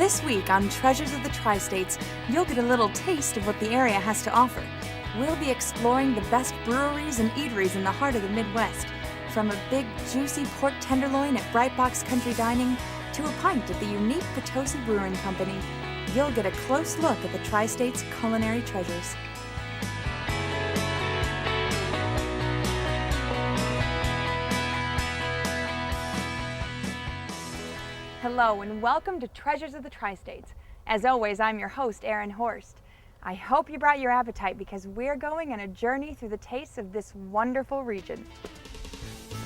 This week on Treasures of the Tri-States, you'll get a little taste of what the area has to offer. We'll be exploring the best breweries and eateries in the heart of the Midwest. From a big, juicy pork tenderloin at Bright Box Country Dining to a pint at the unique Potosi Brewing Company, you'll get a close look at the Tri-States' culinary treasures. Hello and welcome to Treasures of the Tri-States. As always, I'm your host, Erin Horst. I hope you brought your appetite because we're going on a journey through the tastes of this wonderful region.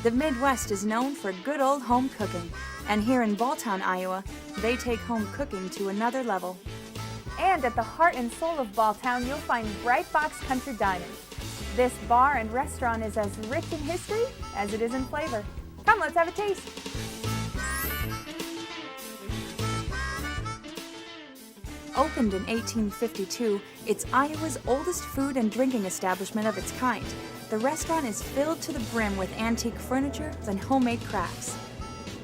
The Midwest is known for good old home cooking, and here in Balltown, Iowa, they take home cooking to another level. And at the heart and soul of Balltown, you'll find Bright Box Country Dining. This bar and restaurant is as rich in history as it is in flavor. Come, let's have a taste. Opened in 1852, it's Iowa's oldest food and drinking establishment of its kind. The restaurant is filled to the brim with antique furniture and homemade crafts.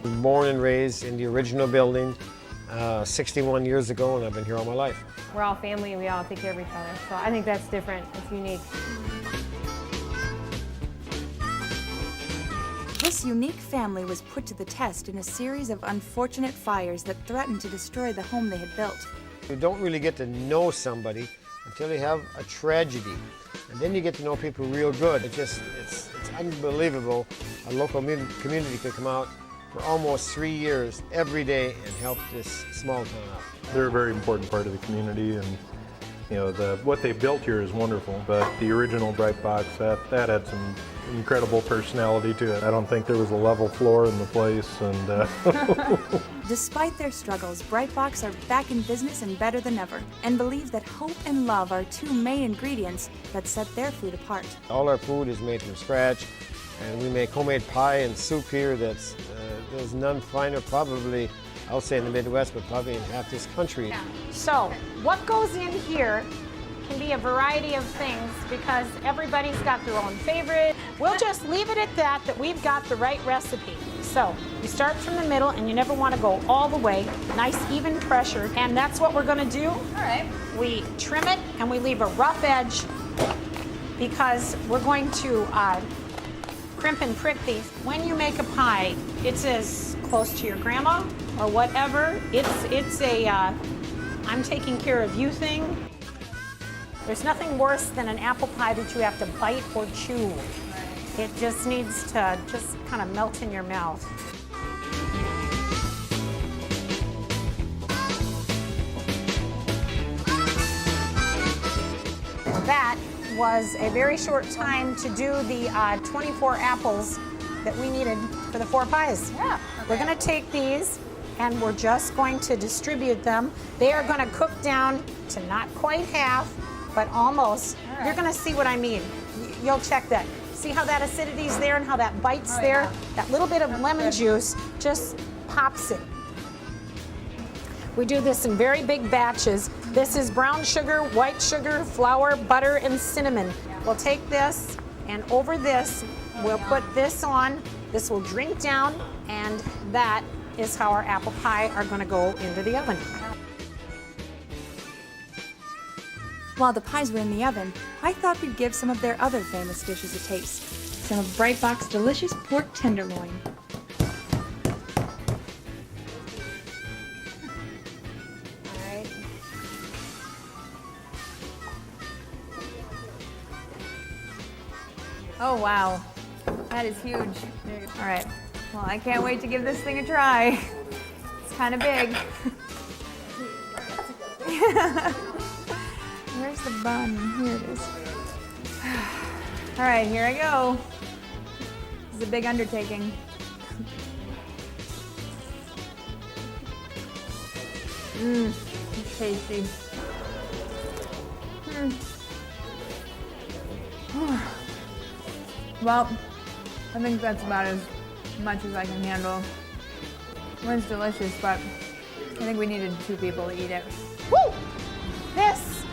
Born and raised in the original building 61 years ago, and I've been here all my life. We're all family and we all take care of each other, so I think that's different, it's unique. This unique family was put to the test in a series of unfortunate fires that threatened to destroy the home they had built. You don't really get to know somebody until they have a tragedy, and then you get to know people real good. It's unbelievable. A local community could come out for almost 3 years every day and help this small town out. They're a very important part of the community, and you know what they built here is wonderful. But the original Bright Box, that had some incredible personality to it. I don't think there was a level floor in the place, and Despite their struggles, Bright Box are back in business and better than ever, and believe that hope and love are two main ingredients that set their food apart. All our food is made from scratch, and we make homemade pie and soup here that's there's none finer probably, I'll say in the Midwest, but probably in half this country. So what goes in here can be a variety of things because everybody's got their own favorite. We'll just leave it at that we've got the right recipe. So you start from the middle and you never want to go all the way. Nice even pressure, and that's what we're going to do. All right. We trim it and we leave a rough edge because we're going to crimp and prick these. When you make a pie, it's as close to your grandma or whatever. It's a I'm taking care of you thing. There's nothing worse than an apple pie that you have to bite or chew. It just needs to just kind of melt in your mouth. That was a very short time to do the 24 apples that we needed for the 4 pies. Yeah. Okay. We're going to take these and we're just going to distribute them. They are going to cook down to not quite half, but almost. Right. You're going to see what I mean. You'll check that. See how that acidity's there and how that bite's there? Yeah. That little bit of lemon juice just pops it. We do this in very big batches. This is brown sugar, white sugar, flour, butter, and cinnamon. We'll take this, and over this, we'll put this on. This will drink down, and that is how our apple pie are going to go into the oven. While the pies were in the oven, I thought we'd give some of their other famous dishes a taste. Some of Bright Box's delicious pork tenderloin. All right. Oh wow, that is huge. All right, well I can't wait to give this thing a try. It's kind of big. Where's the bun? Here it is. All right, here I go. This is a big undertaking. It's tasty. Well, I think that's about as much as I can handle. It's delicious, but I think we needed 2 people to eat it. Woo! This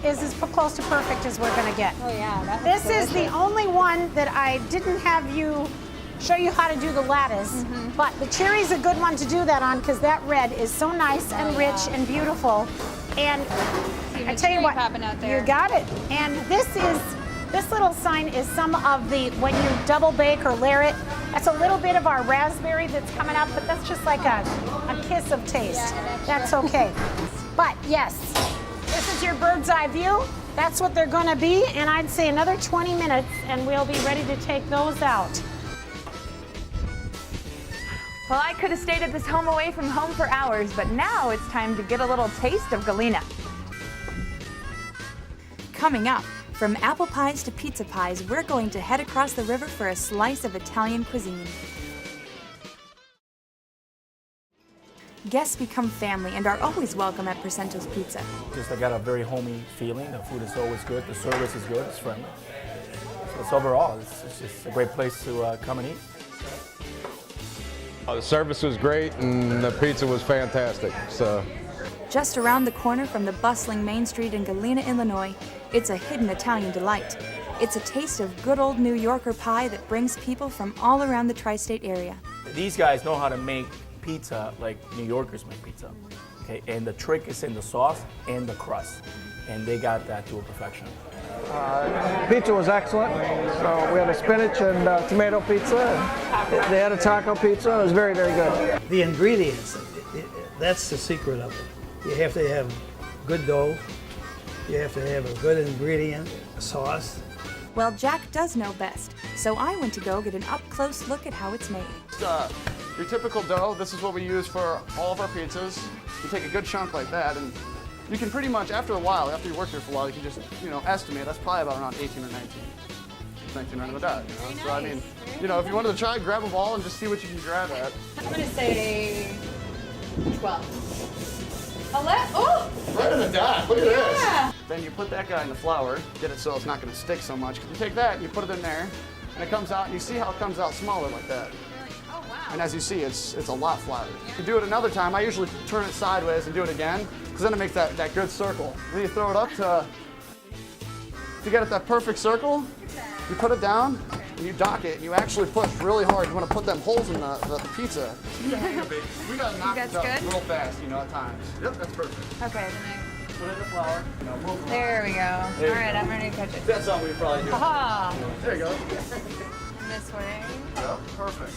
is as close to perfect as we're going to get. Oh yeah. This is the only one that I didn't have you show you how to do the lattice. But the cherry's a good one to do that on because that red is so nice and rich and beautiful. And I tell you what, you got it. And this little sign is some of the, when you double bake or layer it, that's a little bit of our raspberry that's coming up, but that's just like a kiss of taste. That's okay. But yes, this is your bird's eye view. That's what they're gonna be, and I'd say another 20 minutes and we'll be ready to take those out. Well, I could have stayed at this home away from home for hours, but now it's time to get a little taste of Galena. Coming up, from apple pies to pizza pies, we're going to head across the river for a slice of Italian cuisine. Guests become family and are always welcome at Presento's Pizza. I got a very homey feeling. The food is always good. The service is good. It's friendly. So it's overall, it's just a great place to come and eat. The service was great and the pizza was fantastic. So, just around the corner from the bustling Main Street in Galena, Illinois, it's a hidden Italian delight. It's a taste of good old New Yorker pie that brings people from all around the tri-state area. These guys know how to make pizza like New Yorkers make pizza. Okay, and the trick is in the sauce and the crust, and they got that to a perfection. Pizza was excellent. So we had a spinach and tomato pizza. They had a taco pizza. It was very, very good. The ingredients, that's the secret of it. You have to have good dough. You have to have a good ingredient sauce. Well, Jack does know best, so I went to go get an up-close look at how it's made. Your typical dough, this is what we use for all of our pizzas. You take a good chunk like that, and you can pretty much, after a while, after you work here for a while, you can just, estimate, that's probably about around 18 or 19. 19 right on the dot, So, I mean, if you wanted to try, grab a ball and just see what you can grab at. I'm gonna say 12. Oh! Right on the dot, look at this. Then you put that guy in the flour, get it so it's not gonna stick so much. You take that, you put it in there, and it comes out, and you see how it comes out smaller like that. And as you see, it's a lot flatter. To do it another time, I usually turn it sideways and do it again, because then it makes that good circle. Then you throw it up to get it that perfect circle, you put it down, and you dock it, and you actually push really hard. You want to put them holes in the pizza. We gotta knock it up real fast, at times. Yep, that's perfect. Okay, Put it in the flour, move it. there we go. All right, I'm ready to catch it. That's something we probably do. Aha! There you go. This way. Yep, perfect.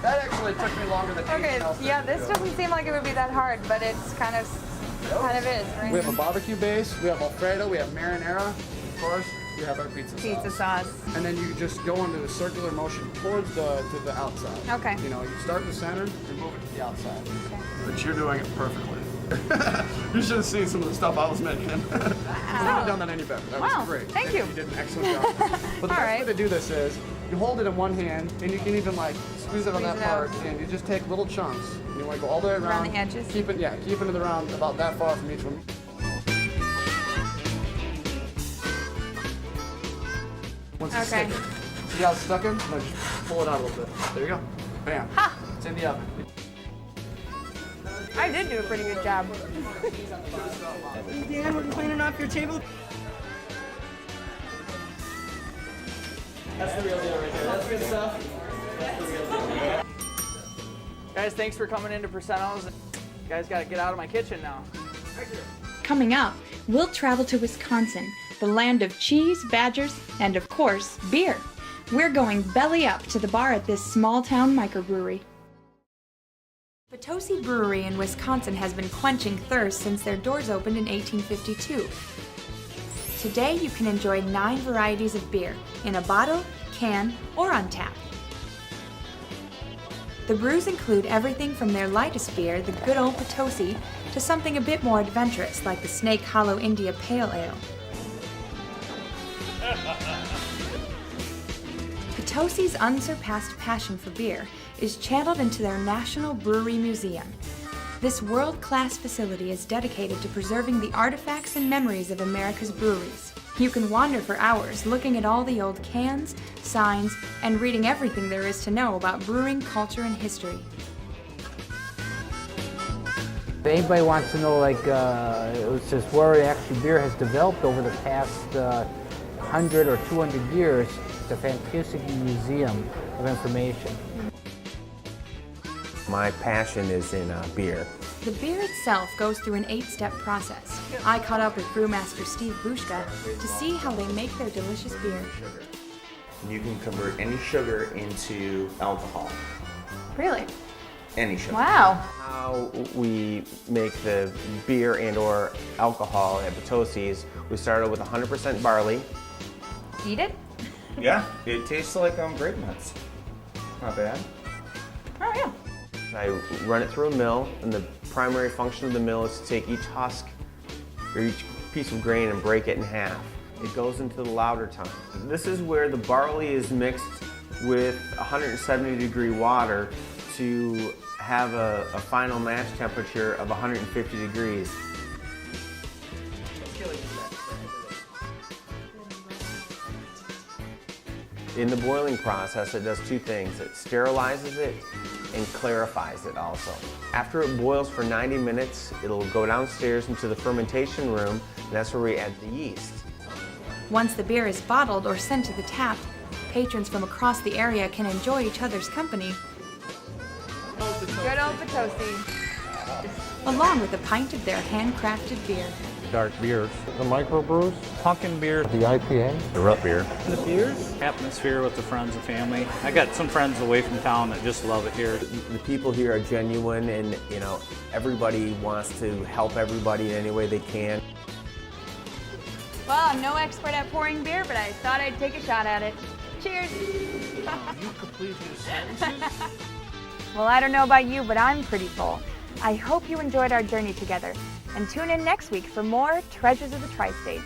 That actually took me longer than anything else. Yeah, this doesn't seem like it would be that hard, but it's kind of is, right? We have a barbecue base, we have Alfredo, we have marinara, of course, we have our pizza sauce. And then you just go into a circular motion towards to the outside. Okay. You start in the center and move it to the outside. Okay. But you're doing it perfectly. You should have seen some of the stuff I was making. I couldn't have done that any better. That was great. Thank you. You did an excellent job. But the best way to do this is, you hold it in one hand, and you can even squeeze it on that part, and you just take little chunks. And you want to go all the way around. Around the edges? Keep it around about that far from each one. Once it's Okay. sticky. See how it's stuck in? No, just pull it out a little bit. There you go. Bam. Ha! It's in the oven. I did do a pretty good job. Dan, we're cleaning off your table. That's the real deal right there. That's good stuff. Guys, thanks for coming into Presento's. You guys got to get out of my kitchen now. Coming up, we'll travel to Wisconsin, the land of cheese, badgers, and of course, beer. We're going belly up to the bar at this small-town microbrewery. Potosi Brewery in Wisconsin has been quenching thirst since their doors opened in 1852. Today, you can enjoy 9 varieties of beer in a bottle, can, or on tap. The brews include everything from their lightest beer, the good old Potosi, to something a bit more adventurous like the Snake Hollow India Pale Ale. Potosi's unsurpassed passion for beer is channeled into their National Brewery Museum. This world-class facility is dedicated to preserving the artifacts and memories of America's breweries. You can wander for hours looking at all the old cans, signs, and reading everything there is to know about brewing culture and history. If anybody wants to know, it's just where actually beer has developed over the past 100 or 200 years, It's a fantastic museum of information. My passion is in beer. The beer itself goes through an 8-step process. I caught up with brewmaster Steve Bushka to see how they make their delicious beer. You can convert any sugar into alcohol. Really? Any sugar. Wow. How we make the beer and or alcohol at Potosi's, we started with 100% barley. Eat it? Yeah, it tastes like grape nuts. Not bad. Oh yeah. I run it through a mill, and the primary function of the mill is to take each husk or each piece of grain and break it in half. It goes into the lauter tun. This is where the barley is mixed with 170-degree water to have a final mash temperature of 150 degrees. In the boiling process, it does two things. It sterilizes it and clarifies it also. After it boils for 90 minutes, it'll go downstairs into the fermentation room, and that's where we add the yeast. Once the beer is bottled or sent to the tap, patrons from across the area can enjoy each other's company. Good old Potosi. Along with a pint of their handcrafted beer. Dark beers. The microbrews. Pumpkin beer. The IPA. The root beer. The beers. Atmosphere with the friends and family. I got some friends away from town that just love it here. The people here are genuine, and everybody wants to help everybody in any way they can. Well, I'm no expert at pouring beer, but I thought I'd take a shot at it. Cheers! You completed your sentences? Well, I don't know about you, but I'm pretty full. I hope you enjoyed our journey together, and tune in next week for more Treasures of the Tri-States.